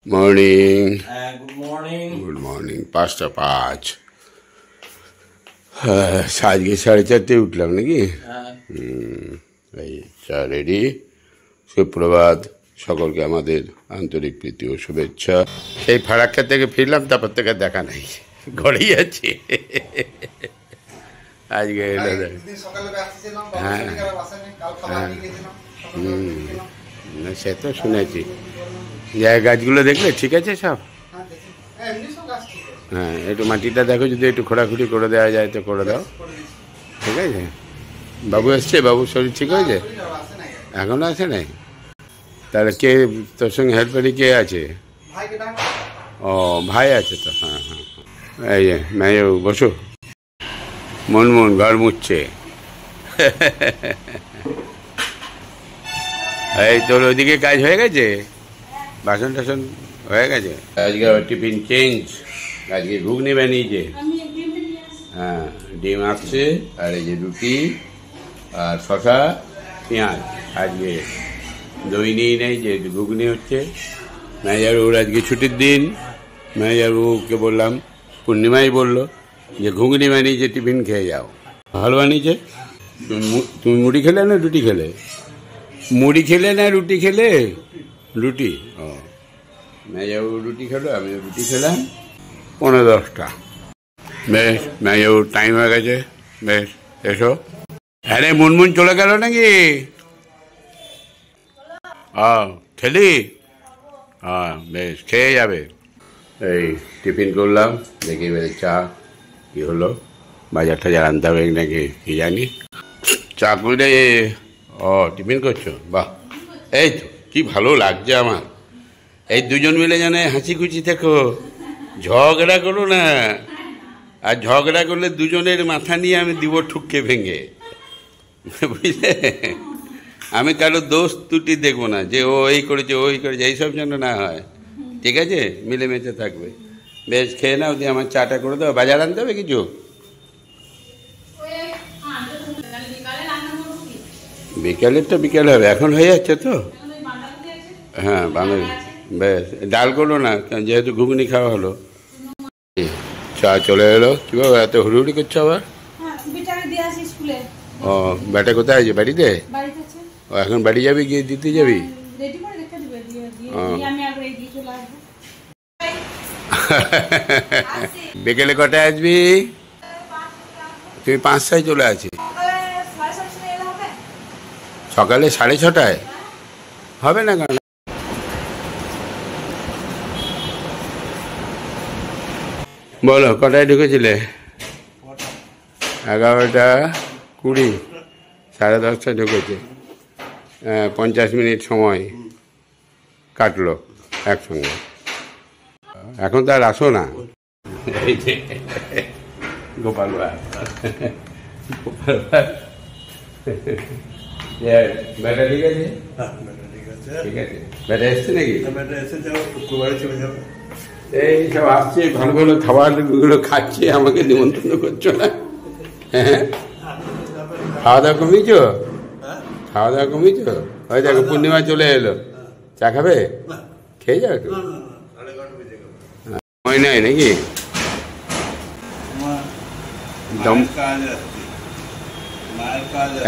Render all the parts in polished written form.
Morning. Good morning. Good morning. 5টা 5। আজকে 4:30 উঠলাম নাকি? এই চা রেডি। সুপ্রভাত। সকলকে আমাদের আন্তরিক প্রীতি ও শুভেচ্ছা। সেই ফারাক্কা থেকে ফিরলাম, তারপর থেকে দেখা নাই, ঘরেই আছি। আজকে এলো হ্যাঁ সে তো শুনেছি। গাছগুলো দেখলে ঠিক আছে সব? হ্যাঁ, একটু মাটিটা দেখো, যদি একটু খোঁড়াখুড়ি করে দেওয়া যায় তো করে দাও। ঠিক আছে। বাবু এসছে? বাবুর শরীর ঠিক হয়েছে? এখনো আসে নাই? তাহলে কে তোর সঙ্গে হেল্পারি কে আছে? ও ভাই আছে তো। হ্যাঁ হ্যাঁ, এই যে মেয়ে বসো। মন ঘর মুছছে। এই তোর ওইদিকে কাজ হয়ে গেছে? বাসন টাসন হয়ে গেছে? আজকে আবার টিফিন চেঞ্জ। আজকে ঘুগনি বানিয়েছে। হ্যাঁ, ডিম আসছে, আর এই যে রুটি আর শশা পেঁয়াজ। আজকে দই নিয়ে নেই, যে ঘুগনি হচ্ছে। ম্যানেজারবাবুর আজকে ছুটির দিন। ম্যানেজারবাবুকে বললাম, পূর্ণিমাই বললো যে ঘুগনি বানিয়েছে, টিফিন খেয়ে যাও। ভালো বানিয়েছে। তুমি মুড়ি খেলে না রুটি খেলে? মুড়ি খেলে না রুটি খেলে? রুটি। ও, ম্যানেজারবাবু রুটি খেলো, আমি রুটি খেলাম। 9:45। বেশ, ম্যানেজারবাবুর টাইম হয়ে গেছে। বেশ, এসো। আরে মুনমুন চলে গেল নাকি? খেলি? হ্যাঁ, বেশ, খেয়ে যাবে। এই টিফিন করলাম, দেখি এবারে চা কি হলো। বাজার টাজার আনতে হবে নাকি কি জানি। চা করে টিফিন করছো? বাহ, এই তো কি ভালো লাগছে আমার। এই দুজন মিলে যেন হাসি খুশি থেকো, ঝগড়া করো না। আর ঝগড়া করলে দুজনের মাথা নিয়ে আমি দিব ঠুককে ভেঙে, বুঝলে? আমি কারো দোষ ত্রুটি দেখবো না, যে ও এই করেছে ওই করেছে, এইসব যেন না হয়। ঠিক আছে, মিলেমিশে থাকবে। বেশ, খেয়ে নাও, দিয়ে আমার চাটা করে দাও। বাজার আনতে হবে কিছু? বিকালেরটা বিকালে হবে, এখন হয়ে যাচ্ছে তো। হ্যাঁ, বাঙালি। বেশ, ডাল করলো না, যেহেতু ঘুগনি খাওয়া হলো। চা চলে এলো। কীভাবে এত হুড়ুহুড়ি করছো আবার? ও, ব্যাটা কোথায় আছে? বাড়িতে? ও, এখন বাড়ি যাবি, গিয়ে দিতে যাবি? বিকেলে কটায় আসবি? তুমি 5টায় চলে আসি। সকালে 6:30 হবে না কেন? বলো, কটায় ঢুকেছিলে? 11:20। 10:30 ঢুকেছে। 50 মিনিট সময় কাটলো একসঙ্গে। এখন তো আর আসো না। এই যে গোপাল ভাই, ব্যাটা ঠিক আছে? ঠিক আছে, ব্যাটা এসছে নাকি? এই সব আসছে, ভালো ভালো খাবারগুলো খাচ্ছে, আমাকে নিমন্ত্রণ করছো না? হ্যাঁ, খাওয়া দাওয়া কমিয়েছ? খাওয়া দাওয়া কমিয়েছ? ওই দেখো পূর্ণিমা চলে এলো। চা খাবে? খেয়ে যাও একটু। সময় নেই নাকি?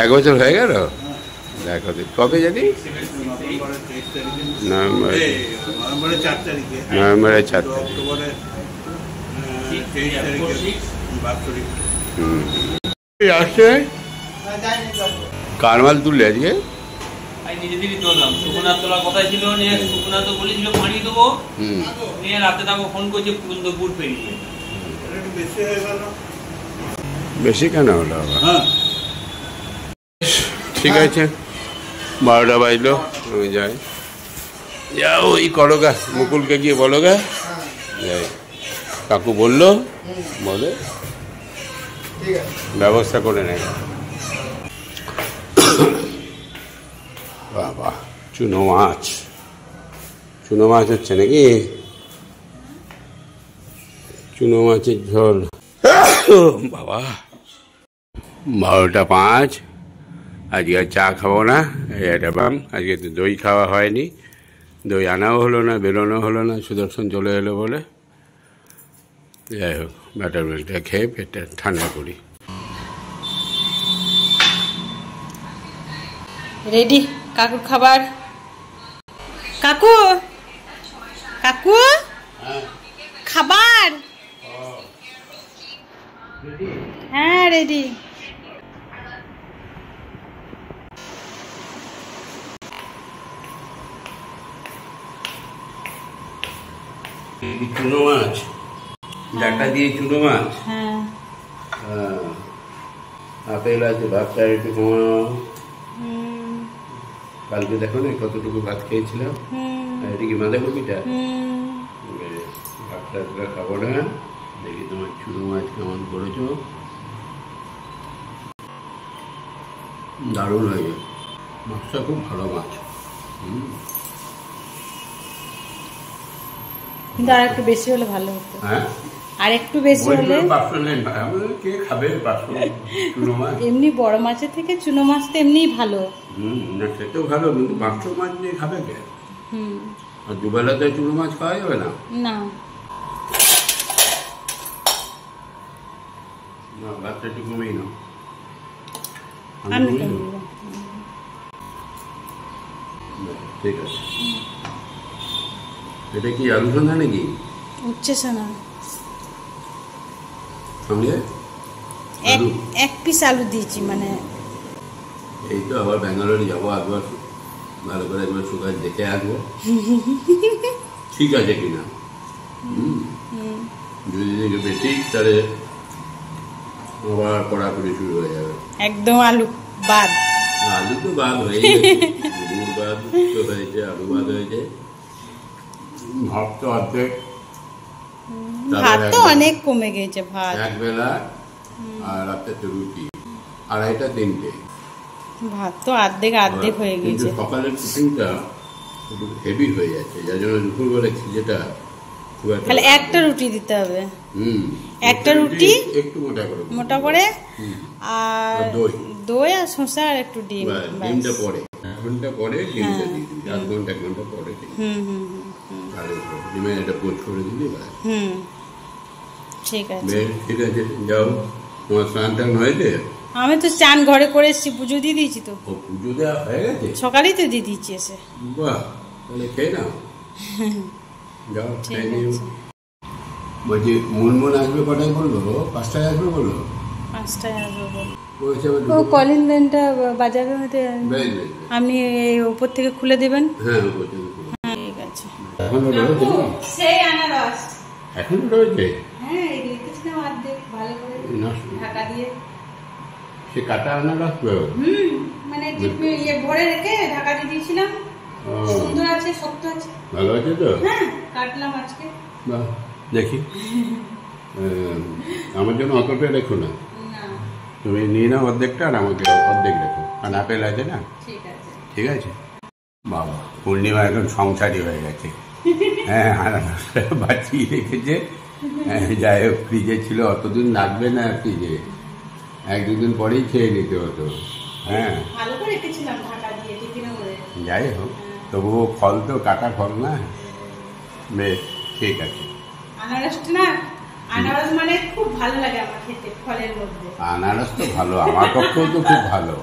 এক বছর হয়ে গেল? দেখো কবে জানি? নভেম্বরের 4 তারিখে আসছে। কার মাল তুললে আজকে? নিজেদেরই তোলাম। সুকুনার তোলার কথা ছিল, সুকুনা তো বলেছিল পানি দেবো, নিয়ে রাতে তাকে ফোন করছে কুন্দপুর পেরিয়ে। বেশি কেন হলো আবার? ঠিক আছে, 12টা বাজলো, আমি যাই। যাও, ওই করো গা, মুকুলকে গিয়ে বলো গা। যাই, কাকু বললো, বলে ব্যবস্থা করে নেয়। বাবা, চুনো মাছ হচ্ছে নাকি? চুনো মাছের ঝোল। বাবা, 12টা 5। আজকে আর চা খাবো না। এটা আজকে তো দই খাওয়া হয়নি, দই আনাও হলো না, বেরোনো হলো না, সুদর্শন চলে এলো বলে। যাই হোক, বাটার মিল্কটা খেয়ে পেটটা ঠান্ডা করি। রেডি কাকুর খাবার। কাকু কাকু খাবার। হ্যাঁ রেডি। চুনো মাছ, ডাটা দিয়ে চুনো মাছ। হ্যাঁ আপেল আছে, ভাতটা একটু কমানো। কালকে দেখো না কতটুকু ভাত খেয়েছিলাম। এটা কি বাঁধাকপিটা? ভাতটা খাবো না। দেখি তোমার চুনো মাছ কেমন করেছো। দারুণ হয়েছে মাছটা, খুব ভালো মাছ। কিন্তু আর একটু বেশি হলে ভালো হতো। হ্যাঁ, আর একটু বেশি হলে। কে খাবে চুনো মাছ? এমনি বড় মাছের থেকে চুনো মাছ তো এমনিই ভালো। না খেতেও ভালো, কিন্তু পাঁচশো মাছ নিয়ে খাবে কে? আর দুবেলাতে চুনো মাছ খাওয়া যাবে না? না, ভাতটা একটু কমেই নাও। আমি ঠিক আছে। এটা কি আলু সন্ধ্যা নাকি? উঠছে না। সঙ্গে এক পিস আলু দিয়েছি, মানে এই তো আবার ব্যাঙ্গালোরে যাবো, একবার ভালো করে একবার সুগার দেখে আসবো ঠিক আছে কিনা। যদি দেখে বেশি তাহলে আবার পড়াপড়ি শুরু হয়ে যাবে। একদম আলু বাদ। আলু তো বাদ হয়ে গেছে, গুড় বাদ তো হয়েছে, আলু বাদ হয়েছে, ভাত তো অর্ধেক, ভাত তো অনেক কমে গেছে। ভাত এক বেলা আর রাতে তো রুটি, আড়াইটা তিনটে, ভাত তো অর্ধেক হয়ে গেছে। সকালের টিফিনটা একটু হেভি হয়ে যাচ্ছে, যার জন্য দুপুরবেলা খিদেটা তাহলে একটা রুটি দিতে হবে। একটা রুটি একটু মোটা করে, আর দই আর শসা আর একটু ডিম। ডিমটা পরে, এক ঘন্টা পরে ডিমটা দিয়ে দিবি, আধ ঘন্টা এক ঘন্টা পরে ডিমের একটা পোচ করে দিবি। ঠিক আছে, ঠিক আছে। যাও, তোমার স্নান টান হয়েছে? আমি তো চান ঘরে করে এসেছি, পুজো দিয়ে দিয়েছি তো। পুজো দেওয়া হয়ে গেছে? সকালেই তো দিয়ে দিয়েছি এসে। বাহ, তাহলে খেয়ে নাও। যাও খেয়ে নিও। বলছি মুনমুন আসবে কটায় বললো? 5টায় আসবে বললো। 5টায় আসবে ও। কলিং বেলটা বাজাবে হতে, আপনি এই উপর থেকে খুলে দেবেন। হ্যাঁ, উপর থেকে ঠিক আছে। এখনো রয়েছে? সেই আনারস এখনো রয়েছে? হ্যাঁ, এই রেখেছিলাম অর্ধেক ভালো করে ঢাকা দিয়ে। সে কাটা আনারস? মানে ইয়ে ভরে রেখে ঢাকা দিয়ে দিয়েছিলাম। সুন্দর আছে, শক্ত আছে, ভালো আছে তো। হ্যাঁ, কাটলাম আজকে। বাহ, দেখি। আমার জন্য অতটা রেখো না, তুমি নিয়ে নাও অর্ধেকটা, আর আমাকে অর্ধেক রেখো। আর আপেল আছে না? ঠিক আছে। বাবা, পূর্ণিমা এখন সংসারী হয়ে গেছে। হ্যাঁ, বাঁচিয়ে রেখেছে। যাই হোক, ফ্রিজে ছিল, অতদিন লাগবে না ফ্রিজে, 1-2 দিন পরেই খেয়ে নিতে হতো। হ্যাঁ, যাই হোক, তবুও ফল তো কাটা ফল না। বেশ, ঠিক আছে। আনারস মানে খুব ভালো লাগে আমার খেতে, ফলের মধ্যে। আনারস তো ভালো, আমার পক্ষেও তো খুব ভালো,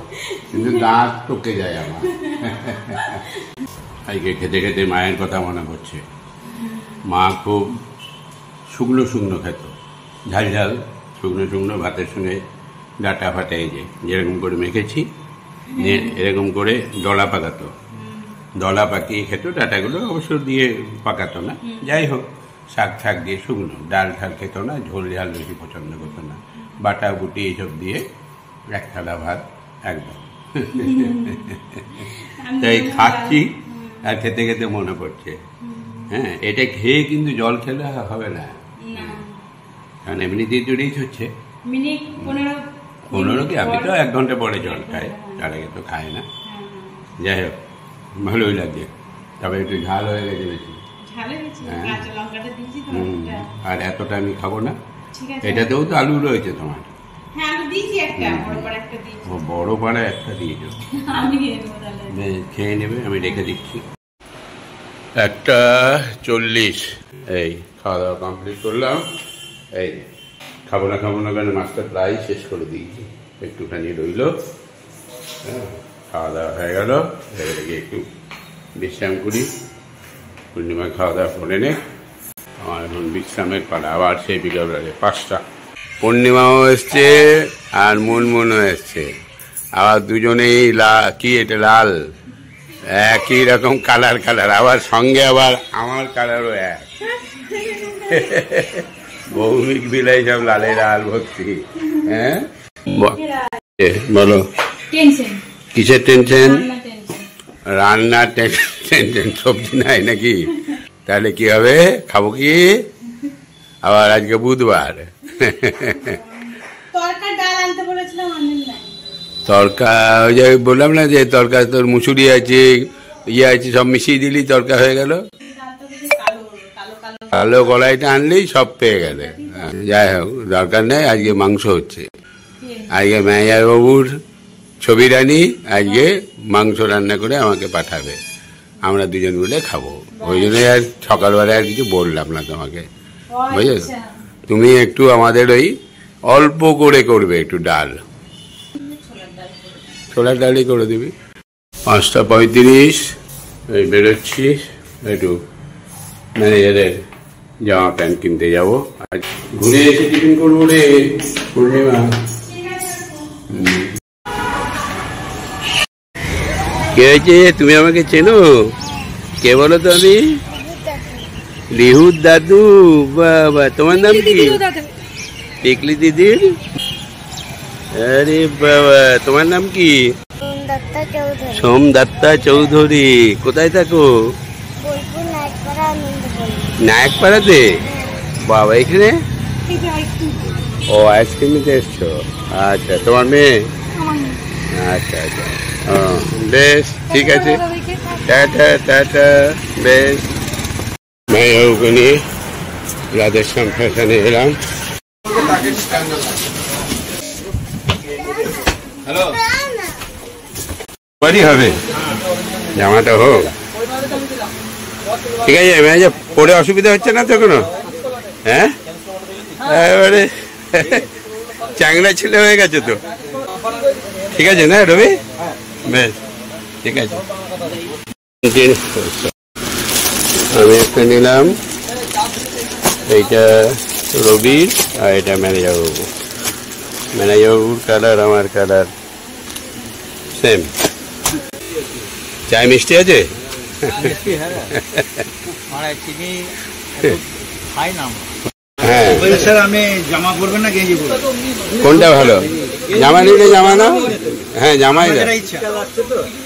কিন্তু দাঁত টকে যায় আমার। আজকে খেতে খেতে মায়ের কথা মনে পড়ছে। মা খুব শুকনো শুকনো খেত, ঝাল ঝাল শুকনো শুকনো ভাতের সঙ্গে ডাটা ফাটা, এই যেরকম করে মেখেছি, এরকম করে ডলা পাকাতো, ডলা পাকিয়ে খেত। ডাটাগুলো অবশ্য দিয়ে পাকাতো না। যাই হোক, শাক ঠাক দিয়ে শুকনো, ডাল ঠাল খেত না, ঝোল ঝাল বেশি পছন্দ করতো না। বাটা বুটি এইসব দিয়ে এক থালা ভাত একদম। তাই খাচ্ছি আর খেতে খেতে মনে পড়ছে। হ্যাঁ, এটা খেয়ে কিন্তু জল খেলে হবে না, কারণ এমনিতেই তো রিচ হচ্ছে। 15 কি, আমি তো 1 ঘন্টা পরে জল খাই, তার আগে তো খাই না। যাই হোক, ভালোই লাগে, তবে একটু ঝাল হয়ে গেছে বেশি। আর এতটা আমি খাবো না। এটাতেও তো আলু রয়েছে তোমার। বড় পাড়া একটা দিয়েছ, খেয়ে নেবে, আমি রেখে দিচ্ছি। 1:40 এই খাওয়া দাওয়া কমপ্লিট করলাম। এই খাবো না কেন মাছটা প্রায় শেষ করে দিয়েছি, একটুখানি রইল। খাওয়া দাওয়া হয়ে গেল, এবারে গিয়ে একটু বিশ্রাম করি। পূর্ণিমা খাওয়া দাওয়া করে নে, আমার এখন বিশ্রামের পালা। আবার সেই বিকালে 5টা। পূর্ণিমাও এসছে আর মুনমুনও এসছে, আবার দুজনেই কি এটা লাল, একই রকম কালার, আবার সঙ্গে আবার আমার কালারও এক। ভৌমিক বিলাই সব লালে লাল ভর্তি। হ্যাঁ বলো, কিসের টেনশন? রান্নার টেনশন। সবজি নাই নাকি? তাহলে কি হবে, খাবো কি? আবার আজকে বুধবার। তরকা ওই যে বললাম না যে তরকা তোর মুসুরি আছে, আছে, সব মিশিয়ে দিলি তরকা হয়ে গেল। কালো কড়াইটা আনলেই সব পেয়ে গেলে। যাই হোক, দরকার নেই। আজকে মাংস হচ্ছে। আজকে ম্যানেজার বাবুর ছবি রানি আজকে মাংস রান্না করে আমাকে পাঠাবে, আমরা দুজন মিলে খাবো। ওই জন্য আর সকালবেলা আর কিছু বললাম না তোমাকে, বুঝেছ? তুমি একটু আমাদের ওই অল্প করে করবে, একটু ডাল, ছোলার ডালই করে দিবি। 5:35 এই বেরোচ্ছি, একটু ম্যানেজারের জামা প্যান্ট কিনতে যাবো। আজ ঘুরে এসে টিফিন করবো রে পূর্ণিমা। কে হয়েছে? তুমি আমাকে চেনো? কে বলো তো? আমি লিহুর দাদু। বাবা, তোমার নাম কি? টিকলি দিদির। আরে বাবা, তোমার নাম কি? সোমদত্তা চৌধুরী। কোথায় থাকো? নায়কপাড়াতে। বাবা, এখানে? ও, আইসক্রিম নিতে এসছো? আচ্ছা, তোমার মেয়ে? আচ্ছা, বেশ, ঠিক আছে, টাটা। বেশ, মেয়েকে নিয়ে রাধেশ্যাম ফ্যাশনে এলাম। বাড়ি হবে, জামাটা হোক, ঠিক আছে। ম্যানেজার পরে অসুবিধা হচ্ছে না তো কোনো? হ্যাঁ, এবারে চাংলা ছেলে হয়ে গেছে তো, ঠিক আছে না রবি? বেশ, ঠিক আছে। আমি একটা নিলাম, এইটা রবির, আর এটা ম্যানেজারবাবু। ম্যানেজারবাবুর কালার আমার কালার সেম। চায় মিষ্টি আছে? হ্যাঁ, আমি জামা পরবেন না গেঞ্জি পরবেন? কোনটা ভালো? জামা নিলে জামা নাও। হ্যাঁ, জামাই নাও।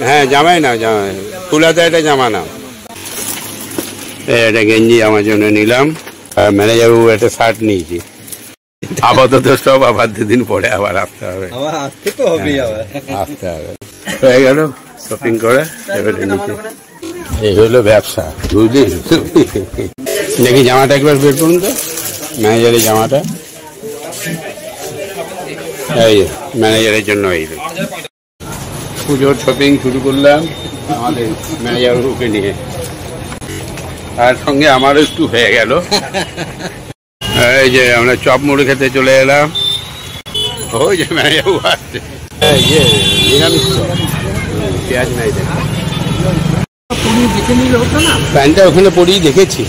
হ্যাঁ, জামাই নাও, জামাই ফুলাতে একটা জামা নাও। একটা গেঞ্জি আমার জন্য নিলাম, আর ম্যানেজারবাবু একটা শার্ট নিয়েছি। আপাতত সব আবার 2 দিন পরে আবার আসতে হবে। আসতে হবে। হয়ে গেল শপিং করে, এবারে নিচে। এই হলো ব্যবসা, বুঝলি? দেখি জামাটা একবার বের করুন তো, ম্যানেজারের জামাটা। এই ম্যানেজারের জন্য এই পুজোর শপিং শুরু করলাম আমাদের ম্যানেজারকে নিয়ে, তার সঙ্গে আমারও একটু হয়ে গেল। এই যে আমরা চপ মুড়ি খেতে চলে এলাম। ওই যে ম্যানেজারবাবু আসছে। নিরামিষ পেঁয়াজ নাই। প্যান্টটা ওখানে পরেই দেখেছি,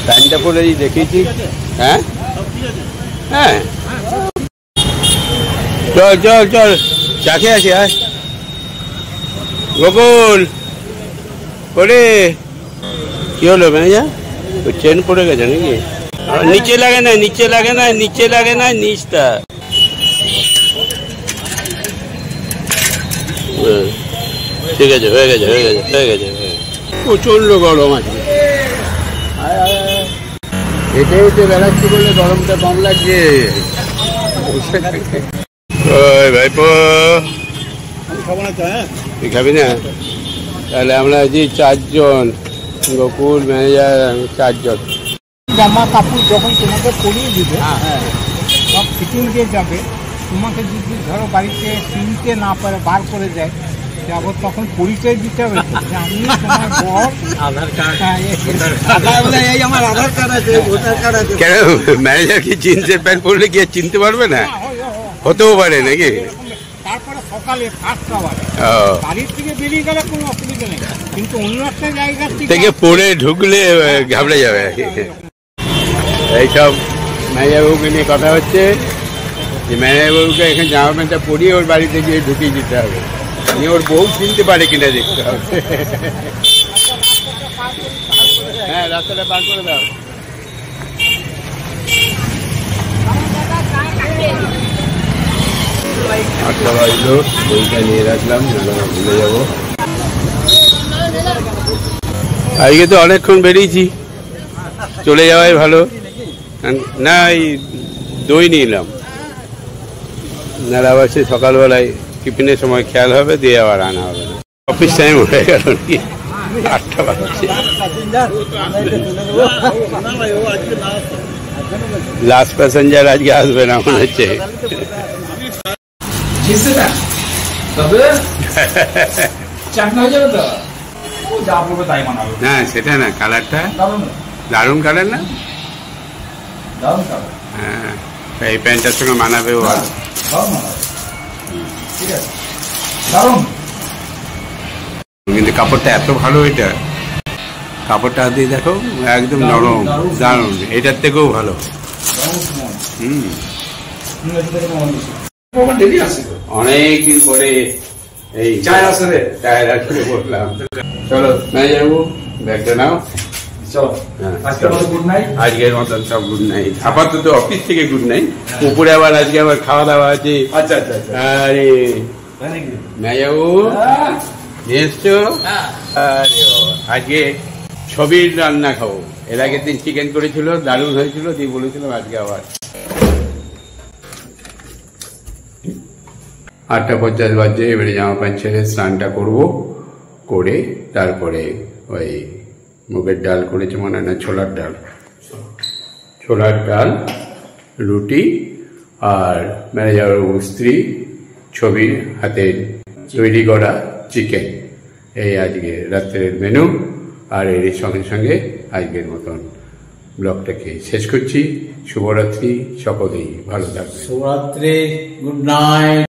প্যান্টটা পরেই দেখেছি। হ্যাঁ হ্যাঁ, চল চা খেয়ে আসি। আয় গোকুল, করে কি হলো ম্যানেজার? চেন পড়ে গেছে নাকি? নিচে লাগে না, নিচটা। ঠিক আছে, হয়ে গেছে। প্রচন্ড গরম আছে। হেঁটে বেড়াচ্ছি বলে গরমটা কম লাগছে। ওই ভাইপো, তুই খাবি না? তাহলে আমরা আছি 4 জন, গোকুল, ম্যানেজার, 4 জন। জামা কাপড় যখন তোমাকে পরিয়ে দিবে, সব ফিটিং দিয়ে যাবে। তোমাকে যদি ধরো বাড়িতে কিনতে না পারে, বার করে দেয়, যাবো তখন পরিচয় দিতে হবে তো, যে আমি তোমার বর, আধার কার্ড, এই আমার আধার কার্ড আছে, ভোটার কার্ড আছে। কেন ম্যানেজার কি জিন্সের প্যান্ট পরলে কি আর চিনতে পারবে না? হতেও পারে নাকি? তারপরে সকালে 7টা বাজে বাড়ির থেকে বেরিয়ে গেলে কোনো অসুবিধা নেই, কিন্তু অন্য একটা জায়গা থেকে পড়ে ঢুকলে ঘাবড়ে যাবে। এইসব ম্যানেজারবাবুকে নিয়ে কথা হচ্ছে যে ম্যানেজারবাবুকে এখানে জামা প্যান্টটা পরিয়ে ওর বাড়িতে গিয়ে ঢুকিয়ে দিতে হবে, নিয়ে ওর বউ চিনতে পারে কিনা দেখতে হবে। হ্যাঁ, রাস্তাটা পার করে দাও। আটটা বাজলো, বইটা নিয়ে রাখলাম, ভুলে যাবো। আজকে তো অনেকক্ষণ বেরিয়েছি, চলে যাওয়াই ভালো। না, এই দই নিলাম, না আবার সে সকালবেলায় টিফিনের সময় খেয়াল হবে, দিয়ে আবার আনা হবে না। অফিস টাইম হয়ে গেল নাকি? 8টা বাজছে। লাস্ট প্যাসেঞ্জার আজকে আসবে না মনে হচ্ছে। না সেটা না, কালারটা দারুণ কালার না? হ্যাঁ, এই প্যান্টটার সঙ্গে মানাবেও ভালো। কিন্তু কাপড়টা এত ভালো, এটা কাপড়টা দিয়ে দেখো একদম নরম, দারুণ, এটার থেকেও ভালো। অনেকদিন পরে এই টায়ার করে বললাম। চলো ম্যানেজারবাবু, ব্যাগটা নাও। আজকের মতন সব গুড নাইট, আপাতত অফিস থেকে গুড নাইট। উপরে আবার আজকে আবার খাওয়া দাওয়া আছে। আরে ম্যানেজারবাবু নিয়ে এসছো? আরে আজকে ছবির রান্না খাবো। এর আগের দিন চিকেন করেছিল, দারুণ হয়েছিল, দিয়ে বলেছিলাম আজকে আবার। 8:50 বাজছে। এবারে জামা প্যান্ট ছেড়ে স্নানটা করবো, করে তারপরে ওই মুগের ডাল করেছে মনে হয়, না ছোলার ডাল, ছোলার ডাল, রুটি আর ম্যানেজারবাবুর স্ত্রী ছবির হাতে তৈরি করা চিকেন, এই আজকে রাত্রের মেনু। আর এর সঙ্গে সঙ্গে আজকের মতন ব্লগটাকে শেষ করছি। শুভরাত্রি, সকলেই ভালো থাকবে। শুভরাত্রি, গুড নাইট।